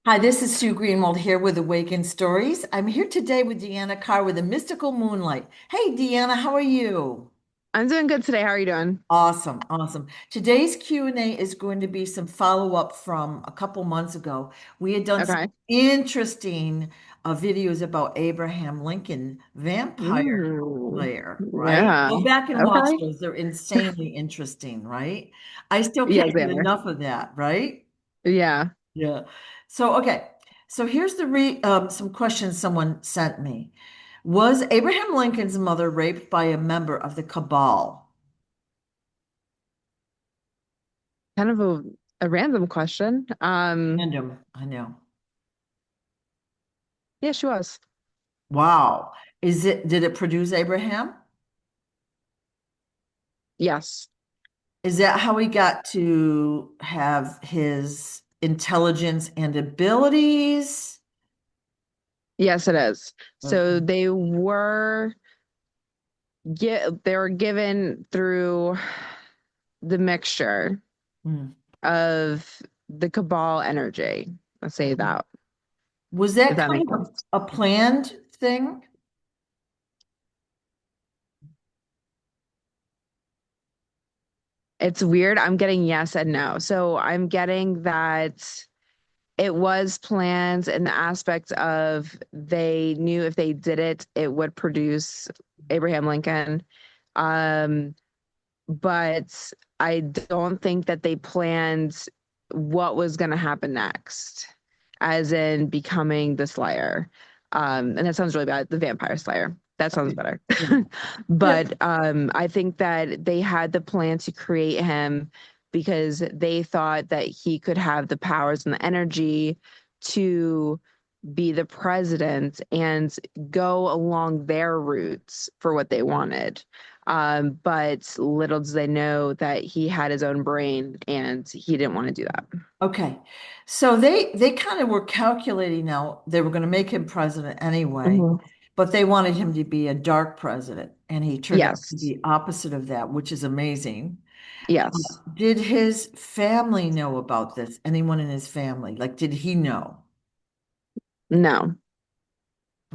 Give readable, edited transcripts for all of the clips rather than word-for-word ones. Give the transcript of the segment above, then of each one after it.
Hi, this is Sue Greenwald here with Awakened Stories. I'm here today with Deanna Carr with a Mystical Moonlight. Hey, Deanna, how are you? I'm doing good today. How are you doing? Awesome, awesome. Today's Q&A is going to be some follow-up from a couple months ago. We had done some Okay. interesting videos about Abraham Lincoln, vampire Mm, slayer, right? yeah. Go back and watch Okay. those. They're insanely interesting, right? I still Yes, can't they get are. enough of that, right? Yeah. Yeah. So, okay. So here's the re some questions someone sent me. Was Abraham Lincoln's mother raped by a member of the cabal? Kind of a random question. Random, I know. Yeah, she was. Wow. Did it produce Abraham? Yes. Is that how he got to have his intelligence and abilities? Yes, it is. So Okay. they were given through the mixture Hmm. of the cabal energy. Let's say that, Was if that that makes kind of sense. a planned thing? It's weird. I'm getting yes and no. So I'm getting that it was planned in the aspect of they knew if they did it, it would produce Abraham Lincoln. Um, but I don't think that they planned what was going to happen next, as in becoming the Slayer. And that sounds really bad, the Vampire Slayer. That sounds Okay. better. Yeah. Yeah. But I think that they had the plan to create him because they thought that he could have the powers and the energy to be the president and go along their routes for what they wanted. But little did they know that he had his own brain and he didn't want to do that. Okay. So they kind of were calculating now they were going to make him president anyway, Mhm. but they wanted him to be a dark president, and he turned out to Yes. be opposite of that, which is amazing. Yes. Did his family know about this? Anyone in his family? Like, did he know? No.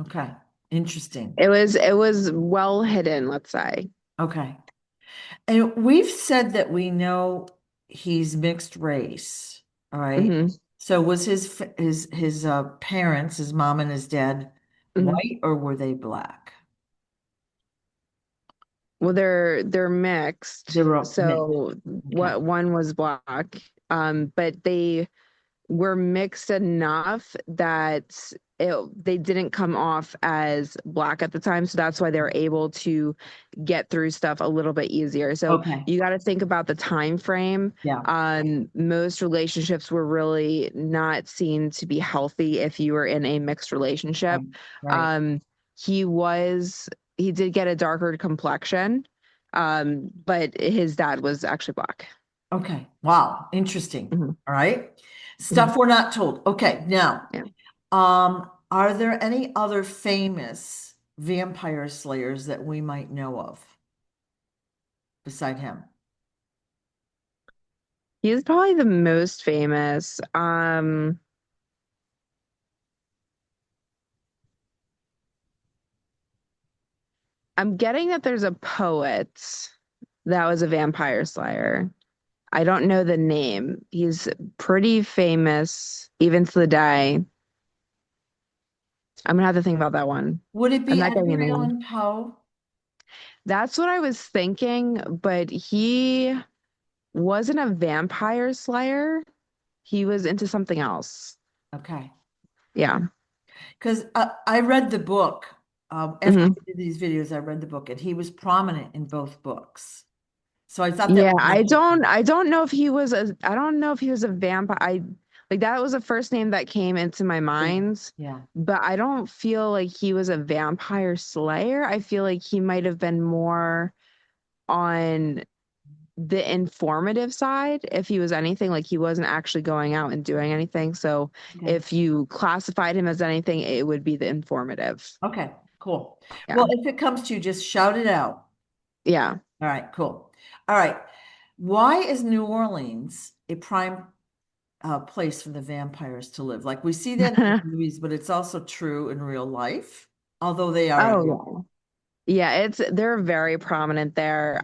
Okay. Interesting. It was well hidden, let's say. Okay. And we've said that we know he's mixed race. All right. Hmm. So was his parents, his mom and his dad, Hmm. white or were they black? Well, they're mixed. They were mixed. So Okay. what one was black, but they were mixed enough that they didn't come off as black at the time. So that's why they were able to get through stuff a little bit easier. So Okay. you got to think about the time frame. Yeah. Most relationships were really not seen to be healthy if you were in a mixed relationship. Right. Right. Um, he was, he did get a darker complexion, but his dad was actually black. Okay. Wow. Interesting. Mhm. All right. Mhm. Stuff we're not told. Okay. Now, Yeah. are there any other famous vampire slayers that we might know of beside him? He's probably the most famous. I'm getting that there's a poet that was a vampire slayer. I don't know the name. He's pretty famous even to the day. I'm gonna have to think about that one. Would it I'm be not getting a Edgar name. Allan Poe? That's what I was thinking, but he wasn't a vampire slayer. He was into something else. Okay. Yeah. Because I read the book. After Hmm. we did these videos, I read the book, and he was prominent in both books. So I thought that Yeah, was interesting. I don't know if he was a I don't know if he was a vampire. I like that was the first name that came into my Yeah. mind, Yeah. but I don't feel like he was a vampire slayer. I feel like he might have been more on the informative side if he was anything. Like he wasn't actually going out and doing anything. So Okay. if you classified him as anything, it would be the informative. Okay. Cool. Yeah. Well, if it comes to you, just shout it out. Yeah. All right. Cool. All right. Why is New Orleans a prime? place for the vampires to live. Like we see that in the movies, but it's also true in real life, although they are. Oh, yeah, they're very prominent there.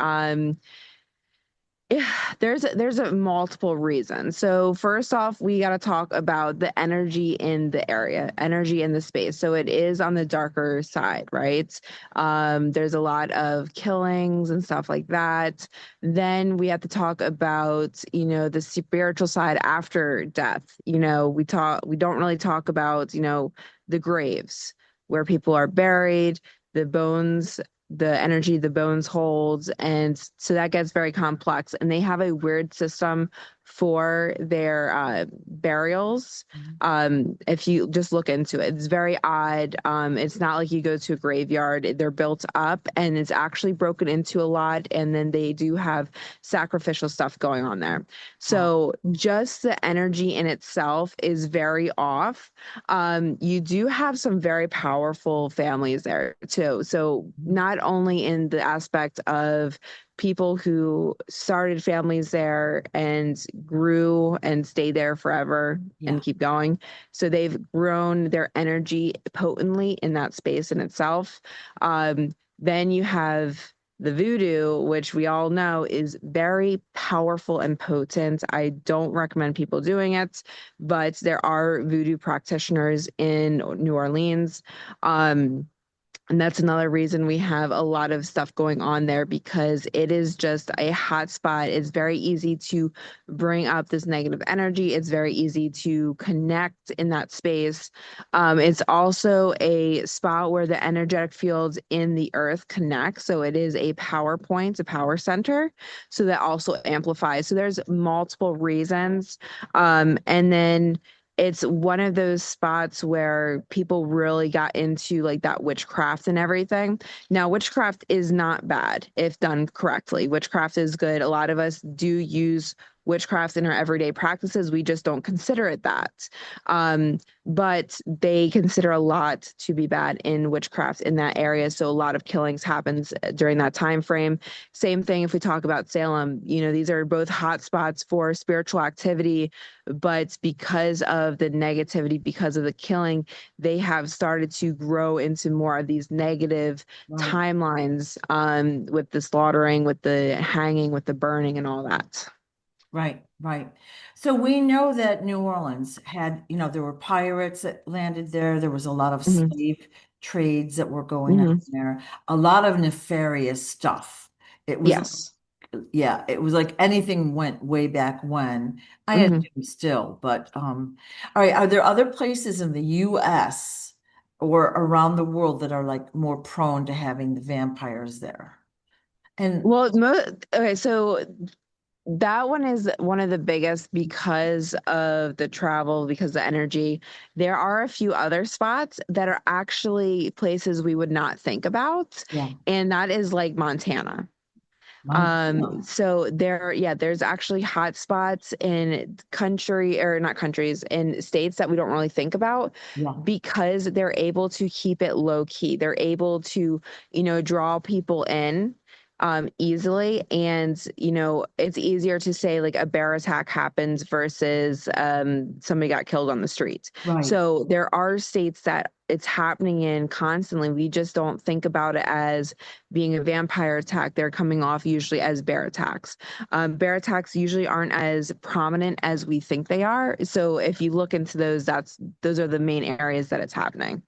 Yeah, there's a multiple reasons. So first off, we got to talk about the energy in the area, energy in the space. So it is on the darker side, right? There's a lot of killings and stuff like that. Then we have to talk about, the spiritual side after death. We don't really talk about, the graves where people are buried, the bones, the energy the bones holds, and so that gets very complex, and they have a weird system for their burials. If you just look into it, it's very odd. It's not like you go to a graveyard. They're built up and it's actually broken into a lot, and then they do have sacrificial stuff going on there. Wow. So just the energy in itself is very off. You do have some very powerful families there too. So not only in the aspect of people who started families there and grew and stayed there forever Yeah. and keep going. So they've grown their energy potently in that space in itself. Then you have the voodoo, which we all know is very powerful and potent. I don't recommend people doing it, but there are voodoo practitioners in New Orleans. And that's another reason we have a lot of stuff going on there, because it is just a hot spot. It's very easy to bring up this negative energy. It's very easy to connect in that space. It's also a spot where the energetic fields in the earth connect. So it is a power point, a power center. So that also amplifies. So there's multiple reasons. And then it's one of those spots where people really got into like that witchcraft and everything. Now, witchcraft is not bad if done correctly. Witchcraft is good. A lot of us do use witchcraft in our everyday practices. We just don't consider it that. But they consider a lot to be bad in witchcraft in that area. So a lot of killings happens during that time frame. Same thing if we talk about Salem. These are both hot spots for spiritual activity, but because of the negativity, because of the killing, they have started to grow into more of these negative Right. timelines, with the slaughtering, with the hanging, with the burning, and all that. Right, right. So we know that New Orleans had, there were pirates that landed there. There was a lot of Hmm. slave trades that were going on Hmm. there. A lot of nefarious stuff. It was, Yes. yeah, it was like anything went way back when. I Hmm. assume still, but all right. Are there other places in the US or around the world that are like more prone to having the vampires there? And Well, okay, so that one is one of the biggest because of the travel, because the energy. There are a few other spots that are actually places we would not think about, yeah, and that is like Montana. Montana. So there's actually hot spots in country, or not countries, in states that we don't really think about, Yeah, because they're able to keep it low key. They're able to, draw people in easily. And, it's easier to say like a bear attack happens versus somebody got killed on the street. right. So there are states that it's happening in constantly. We just don't think about it as being a vampire attack. They're coming off usually as bear attacks. Bear attacks usually aren't as prominent as we think they are. So if you look into those, those are the main areas that it's happening.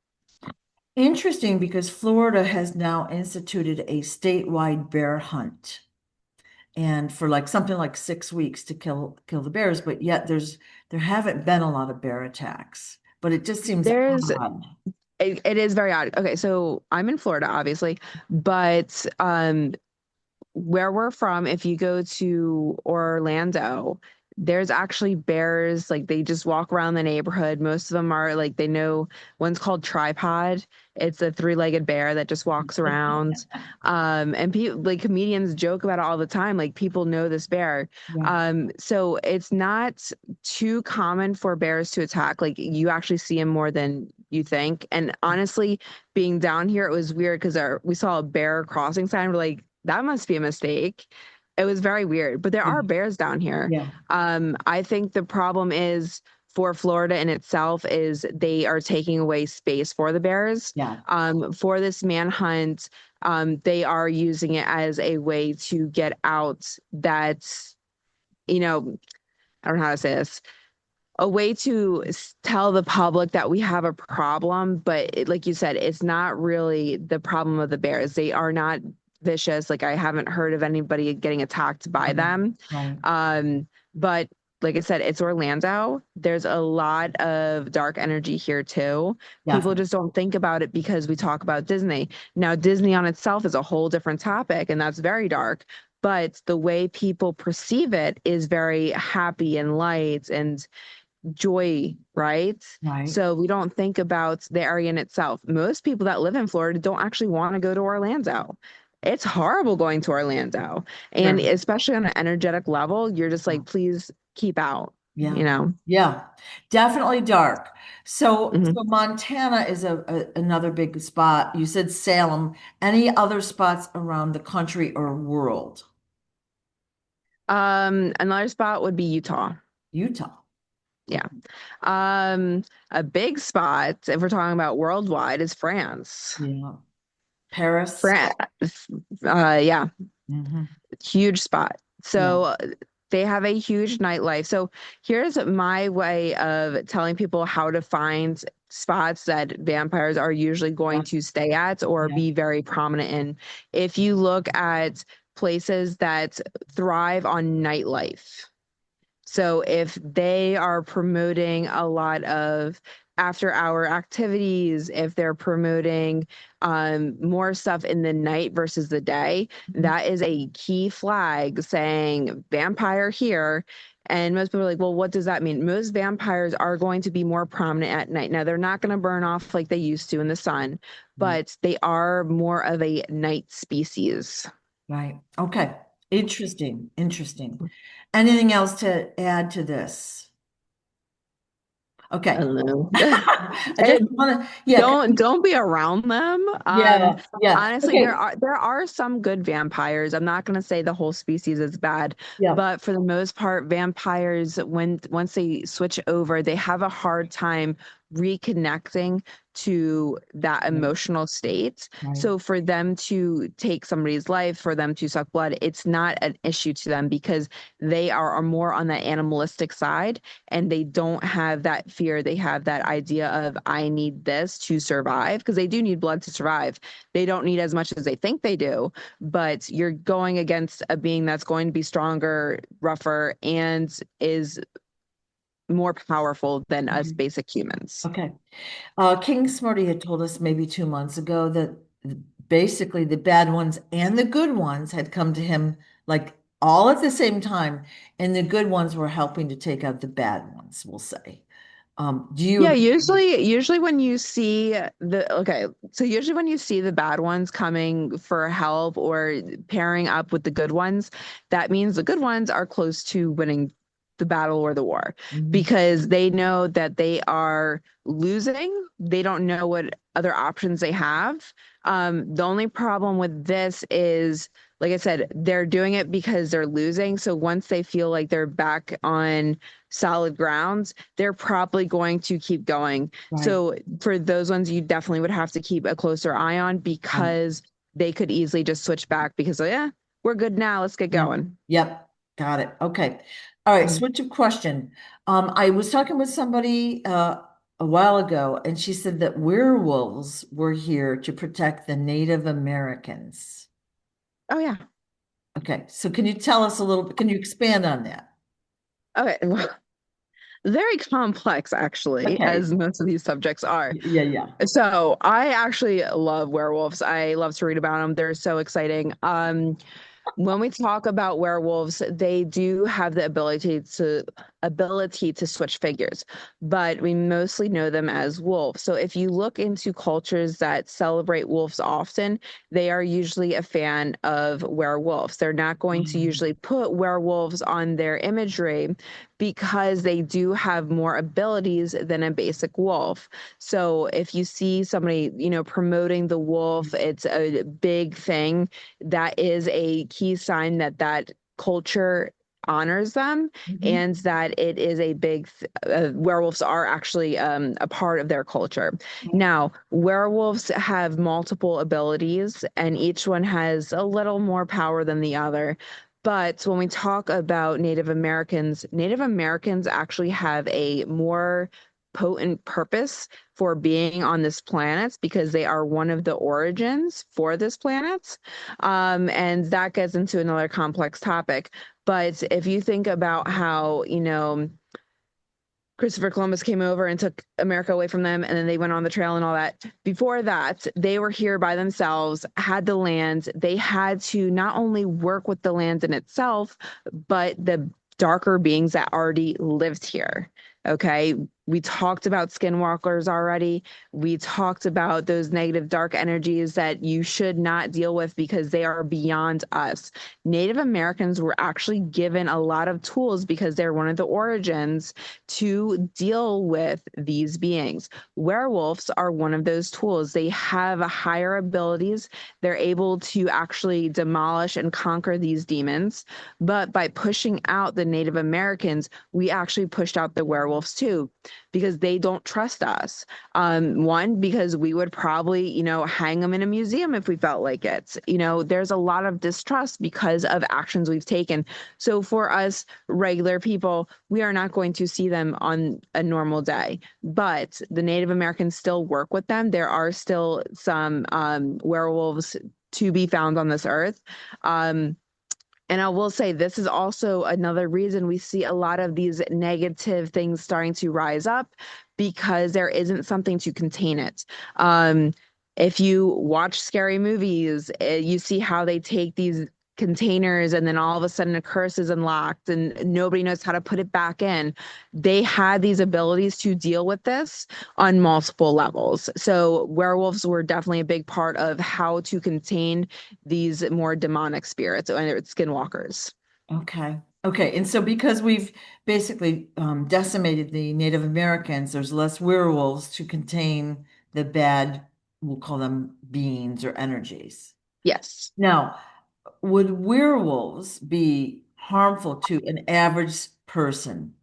Interesting because Florida has now instituted a statewide bear hunt and for like something like 6 weeks to kill the bears, but yet there haven't been a lot of bear attacks. But it just seems There's odd. it is very odd. Okay, so I'm in Florida, obviously, but where we're from, if you go to Orlando, there's actually bears, like they just walk around the neighborhood. Most of them are like, they know, one's called Tripod. It's a three-legged bear that just walks around. And people, like comedians joke about it all the time. Like people know this bear. Yeah, So it's not too common for bears to attack. Like you actually see them more than you think. And honestly, being down here, it was weird because we saw a bear crossing sign. We're like, that must be a mistake. It was very weird, but there Yeah. are bears down here. Yeah. I think the problem is for Florida in itself is they are taking away space for the bears. Yeah. For this manhunt, they are using it as a way to get out that, you know, I don't know how to say this, a way to tell the public that we have a problem, but like you said, it's not really the problem of the bears. They are not vicious. Like I haven't heard of anybody getting attacked by Right. them. Right. But like I said, it's Orlando. There's a lot of dark energy here too. People Definitely. just don't think about it because we talk about Disney. Now, Disney on itself is a whole different topic, and that's very dark. But the way people perceive it is very happy and light and joy, right? Right. So we don't think about the area in itself. Most people that live in Florida don't actually want to go to Orlando. It's horrible going to Orlando. And Sure. especially on an energetic level, you're just Yeah. like, please keep out, Yeah. you know? Yeah. Definitely dark. So, Mhm. so Montana is another big spot. You said Salem. Any other spots around the country or world? Another spot would be Utah. Utah. Yeah. A big spot, if we're talking about worldwide, is France. Yeah. Paris. France, yeah, Hmm. huge spot. Yeah. So they have a huge nightlife. So here's my way of telling people how to find spots that vampires are usually Yeah. going to stay at or Yeah. be very prominent in. If you look at places that thrive on nightlife, so if they are promoting a lot of after hour activities, if they're promoting more stuff in the night versus the day, Mhm. that is a key flag saying vampire here. And most people are like, well, what does that mean? Most vampires are going to be more prominent at night. Now, they're not going to burn off like they used to in the sun, Right. but they are more of a night species. Right. Okay. Interesting. Interesting. Anything else to add to this? I Okay. don't know. I just And want to, yeah, don't be around them. yeah, yeah. Honestly, Okay. there are some good vampires. I'm not gonna say the whole species is bad, Yeah. but for the most part, vampires when once they switch over, they have a hard time reconnecting to that Right. emotional state. Right. So for them to take somebody's life, for them to suck blood, it's not an issue to them because are more on the animalistic side and they don't have that fear. They have that idea of, I need this to survive, because they do need blood to survive. They don't need as much as they think they do, but you're going against a being that's going to be stronger, rougher, and is more powerful than us Mhm. basic humans. Okay. King Smarty had told us maybe 2 months ago that basically the bad ones and the good ones had come to him like all at the same time, and the good ones were helping to take out the bad ones, we'll say. Do you Yeah, agree? usually when you see so usually when you see the bad ones coming for help or pairing up with the good ones, that means the good ones are close to winning the battle or the war Mhm. because they know that they are losing. They don't know what other options they have. The only problem with this is, like I said, they're doing it because they're losing. So once they feel like they're back on solid grounds, they're probably going to keep going. Right, So for those ones, you definitely would have to keep a closer eye on right. because they could easily just switch back because, yeah, we're good now. Let's get Yep, going. yep, got it. Okay. All right, Mhm. switch of question. I was talking with somebody a while ago, and she said that werewolves were here to protect the Native Americans. Oh, yeah. Okay, so can you tell us a little, can you expand on that? Okay. Well, very complex, actually, Okay. as most of these subjects are. Yeah, yeah. So I actually love werewolves. I love to read about them. They're so exciting. When we talk about werewolves, they do have the ability to switch figures, but we mostly know them as wolves. So if you look into cultures that celebrate wolves often, they are usually a fan of werewolves. They're not going to Mhm. usually put werewolves on their imagery because they do have more abilities than a basic wolf. So if you see somebody, promoting the wolf, it's a big thing. That is a key sign that culture honors them Mhm. and that it is a big werewolves are actually a part of their culture. Now, werewolves have multiple abilities and each one has a little more power than the other. But when we talk about Native Americans actually have a more potent purpose for being on this planet because they are one of the origins for this planet. And that gets into another complex topic. But if you think about how, Christopher Columbus came over and took America away from them, and then they went on the trail and all that. Before that, they were here by themselves, had the land. They had to not only work with the land in itself, but the darker beings that already lived here. Okay. We talked about skinwalkers already. We talked about those negative dark energies that you should not deal with because they are beyond us. Native Americans were actually given a lot of tools because they're one of the origins to deal with these beings. Werewolves are one of those tools. They have higher abilities. They're able to actually demolish and conquer these demons. But by pushing out the Native Americans, we actually pushed out the werewolves too, because they don't trust us. One, because we would probably, hang them in a museum if we felt like it. There's a lot of distrust because of actions we've taken. So for us regular people, we are not going to see them on a normal day. But the Native Americans still work with them. There are still some werewolves to be found on this earth. And I will say this is also another reason we see a lot of these negative things starting to rise up because there isn't something to contain it. If you watch scary movies, you see how they take these containers and then all of a sudden a curse is unlocked and nobody knows how to put it back in. They had these abilities to deal with this on multiple levels. So werewolves were definitely a big part of how to contain these more demonic spirits, whether it's skinwalkers. Okay. Okay. And so because we've basically decimated the Native Americans, there's less werewolves to contain the bad, we'll call them beings or energies. Yes. Now, would werewolves be harmful to an average person?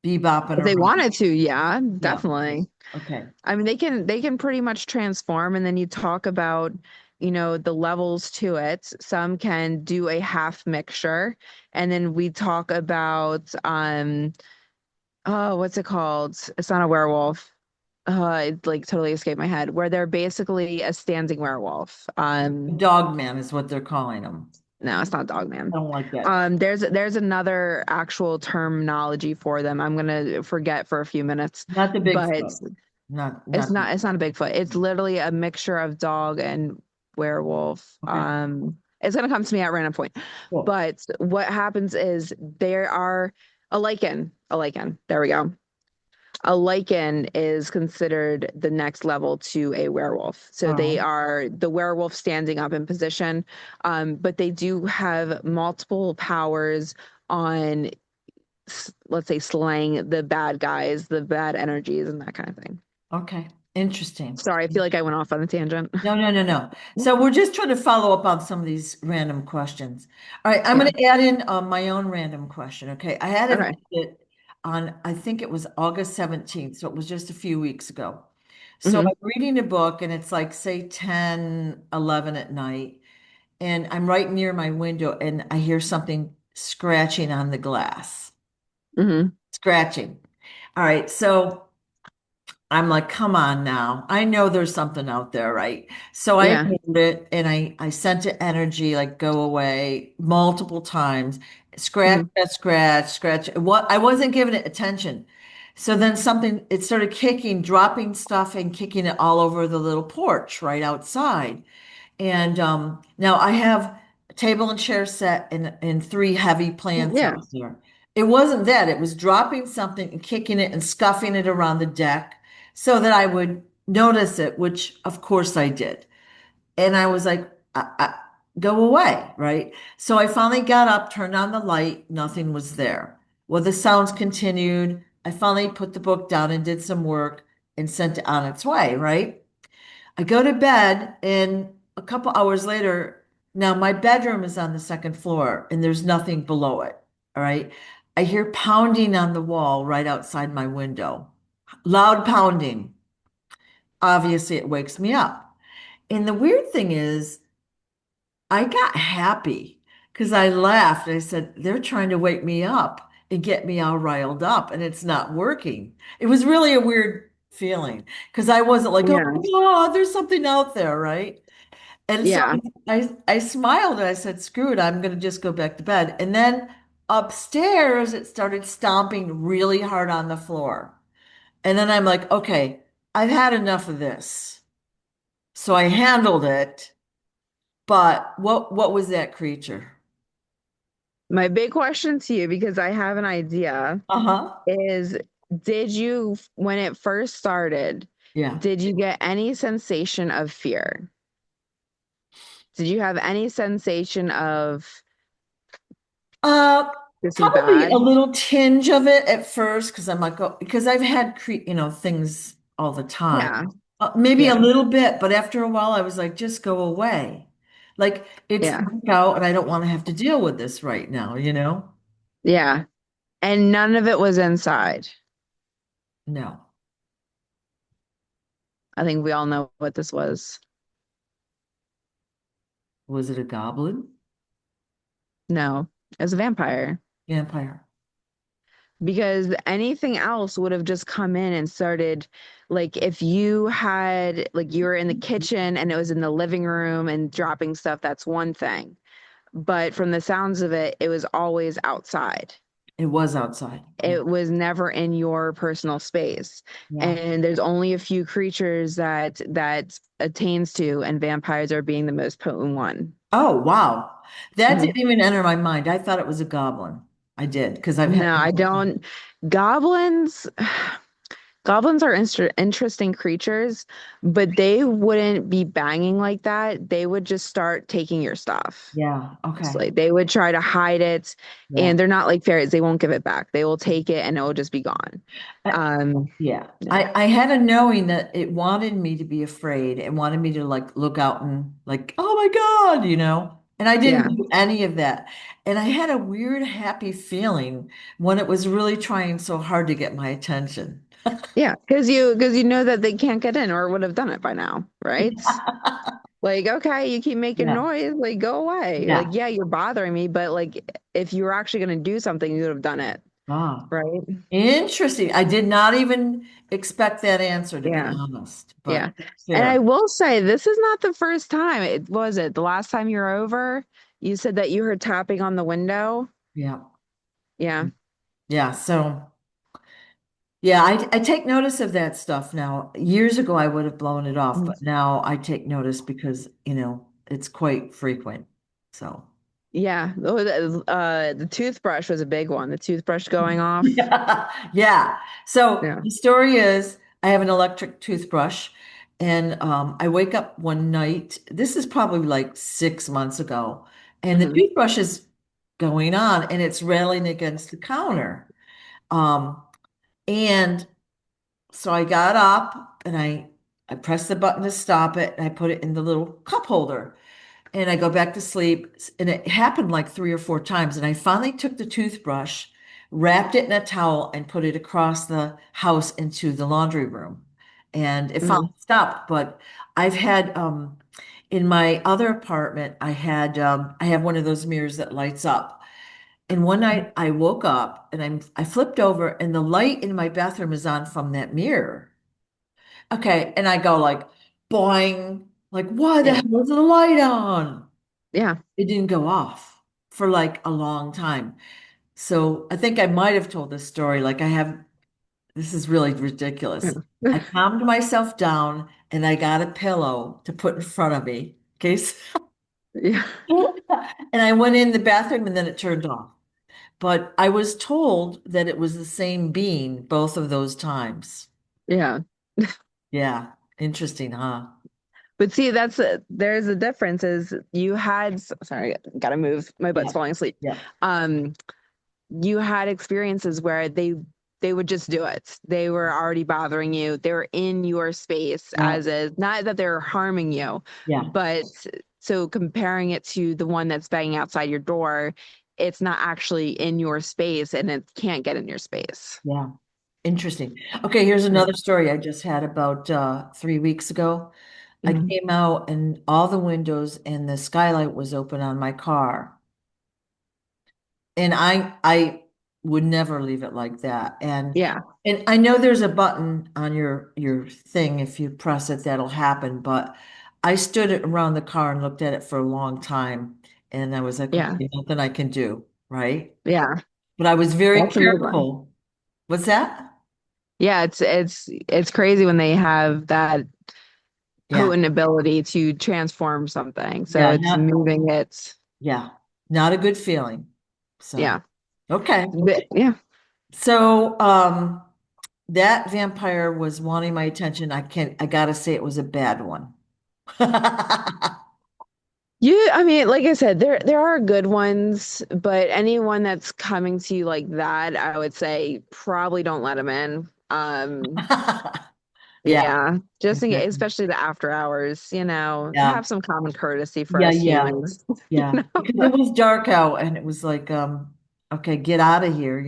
Bebopping If they around. wanted to, yeah, Yeah. definitely. Okay. I mean, they can pretty much transform, and then you talk about, the levels to it. Some can do a half mixture, and then we talk about oh, what's it called? It's not a werewolf. It like totally escaped my head, where they're basically a standing werewolf. Dog man is what they're calling them. No, it's not I Dogman. don't like that. There's another actual terminology for them. I'm gonna forget for a few minutes, Not the but Bigfoot. Not it's not not it's not a Bigfoot. It's literally a mixture of dog and werewolf. okay. It's gonna come to me at random point. Cool. But what happens is there are a lichen. There we go. A lichen is considered the next level to a werewolf. So All they right. are the werewolf standing up in position, but they do have multiple powers on, let's say, slaying the bad guys, the bad energies, and that kind of thing. Okay. Interesting. Sorry, I feel like I went off on a tangent. No, no, no, no. So we're just trying to follow up on some of these random questions. All right, I'm Yeah. going to add in my own random question. Okay, I had a Okay. visit on, I think it was August 17th, so it was just a few weeks ago. So Hmm. I'm reading a book and it's like, say, 10, 11 at night, and I'm right near my window and I hear something scratching on the glass. Hmm. Scratching. All right, so I'm like, come on now. I know there's something out there, right? So I Yeah. ignored it and I sent it energy, like go away multiple times. Scratch, Hmm. scratch, scratch. What I wasn't giving it attention. So then something, it started kicking, dropping stuff and kicking it all over the little porch right outside. And now I have a table and chair set and three heavy plants Yeah. out there. It wasn't that. It was dropping something and kicking it and scuffing it around the deck so that I would notice it, which of course I did. And I was like, go away, right? So I finally got up, turned on the light, nothing was there. Well, the sounds continued. I finally put the book down and did some work and sent it on its way, right? I go to bed, and a couple hours later, Now my bedroom is on the second floor and there's nothing below it. All right. I hear pounding on the wall right outside my window. Loud pounding. Obviously, it wakes me up. And the weird thing is, I got happy because I laughed. I said, they're trying to wake me up and get me all riled up, and it's not working. It was really a weird feeling because I wasn't like, oh Yeah. my God, there's something out there, right? And so Yeah. I smiled and I said, screw it, I'm going to just go back to bed. And then upstairs, it started stomping really hard on the floor. And then I'm like, okay, I've had enough of this. So I handled it. But what was that creature? My big question to you, because I have an idea, Uh-huh. is did you, when it first started, Yeah. did you get any sensation of fear? Did you have any sensation of Uh, this is Probably a bad? little tinge of it at first because I'm like, oh, because I've had things all the time. Yeah. Maybe a Yeah. little bit, but after a while, I was like, just go away. Like it's Yeah. dark out, and I don't want to have to deal with this right now, you know? Yeah. And none of it was inside. No. I think we all know what this was. Was it a goblin? No, it was a vampire. Vampire. Because anything else would have just come in and started, like if you had, like you were in the kitchen and it was in the living room and dropping stuff, that's one thing. But from the sounds of it, it was always outside. It was outside. Yeah. It was never in your personal space. Yeah. And there's only a few creatures that attains to, and vampires are being the most potent one. Oh, wow. That Mhm. didn't even enter my mind. I thought it was a goblin. I did because I've had. No, I don't. Goblins, goblins are interesting creatures, but they wouldn't be banging like that. They would just start taking your stuff. Yeah. Okay. Like they would try to hide it, Yeah. and they're not like fairies. They won't give it back. They will take it and it will just be gone. I, Um, yeah. yeah, I had a knowing that it wanted me to be afraid. It wanted me to like look out and like, oh my God, And I didn't yeah, do any of that. And I had a weird happy feeling when it was really trying so hard to get my attention. yeah. Because you know that they can't get in, or would have done it by now, right? Like, okay, you keep making Yeah. noise, like go away. Like, Yeah. yeah, you're bothering me, but like if you were actually gonna do something, you would have done it, Ah, right? interesting. I did not even expect that answer, to be Yeah. honest, but Yeah. And I fair. will say this is not the first time. It was it the last time you were over, you said that you heard tapping on the window. Yeah. Yeah. Yeah. So, yeah, I take notice of that stuff now. Years ago, I would have blown it off, Mhm. but now I take notice because, it's quite frequent. So, Yeah. The toothbrush was a big one. The toothbrush going off. yeah. Yeah. So Yeah. the story is I have an electric toothbrush and I wake up one night. This is probably like 6 months ago, and the Hmm. toothbrush is going on and it's railing against the counter. Um, and so I got up and I pressed the button to stop it and I put it in the little cup holder and I go back to sleep. And it happened like 3 or 4 times. And I finally took the toothbrush, wrapped it in a towel, and put it across the house into the laundry room. And it finally Hmm. stopped. But I've had in my other apartment, I have one of those mirrors that lights up. And one night I woke up and I flipped over and the light in my bathroom is on from that mirror. Okay, and I go like boing, like why the Yeah. hell is the light on? Yeah. It didn't go off for like a long time. So I think I might have told this story. This is really ridiculous. Yeah. I calmed myself down and I got a pillow to put in front of me. Okay. Yeah. And I went in the bathroom and then it turned off. But I was told that it was the same being both of those times. Yeah. Yeah. Interesting, huh? But see, there's a difference is you had sorry, gotta move. My butt's Yeah. falling asleep. Yeah. Um, you had experiences where they they would just do it. They were already bothering you. They were in your space Yeah, as is, not that they're harming you, yeah, but so comparing it to the one that's banging outside your door, it's not actually in your space and it can't get in your space. yeah. Interesting. Okay, here's Yeah. another story I just had about 3 weeks ago. I Mhm. came out and all the windows and the skylight was open on my car. And I would never leave it like that. Yeah. And I know there's a button on your thing. If you press it, that'll happen. But I stood around the car and looked at it for a long time. And I was like, Yeah. okay, nothing I can do, right? Yeah. But I was very That's a big one. careful. What's that? Yeah, it's crazy when they have that Yeah. potent ability to transform something. So Yeah, it's moving it. yeah, not a good feeling. So, Yeah. okay. Yeah. So, that vampire was wanting my attention. I gotta say it was a bad one. I mean, like I said, there are good ones, but anyone that's coming to you like that, I would say probably don't let them in. Yeah, Yeah, just in case, exactly. especially the after hours, Yeah, have some common courtesy for yeah, us yeah, humans. You yeah. know? Because it was dark out and it was like, okay, get out of here.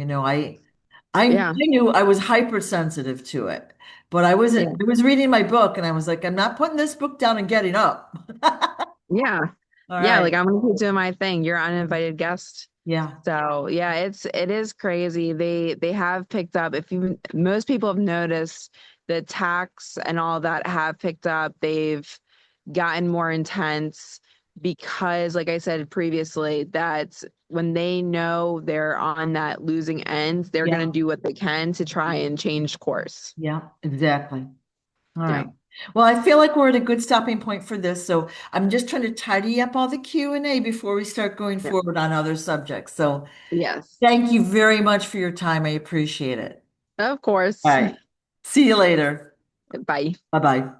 I Yeah, knew I was hypersensitive to it, but yeah, I was reading my book and I was like, I'm not putting this book down and getting up. yeah, All yeah. right. Like I'm gonna keep doing my thing. You're an uninvited guest. Yeah. So yeah, it is crazy. They have picked up. If you Most people have noticed the attacks and all that have picked up. They've gotten more intense because, like I said previously, that when they know they're on that losing end, they're Yeah. gonna do what they can to try and change course. Yeah, exactly. All Yeah. right. Well, I feel like we're at a good stopping point for this. So I'm just trying to tidy up all the Q&A before we start going Yeah. forward on other subjects. So Yes. thank you very much for your time. I appreciate it. Of All course. right. See you later. Bye. Bye-bye.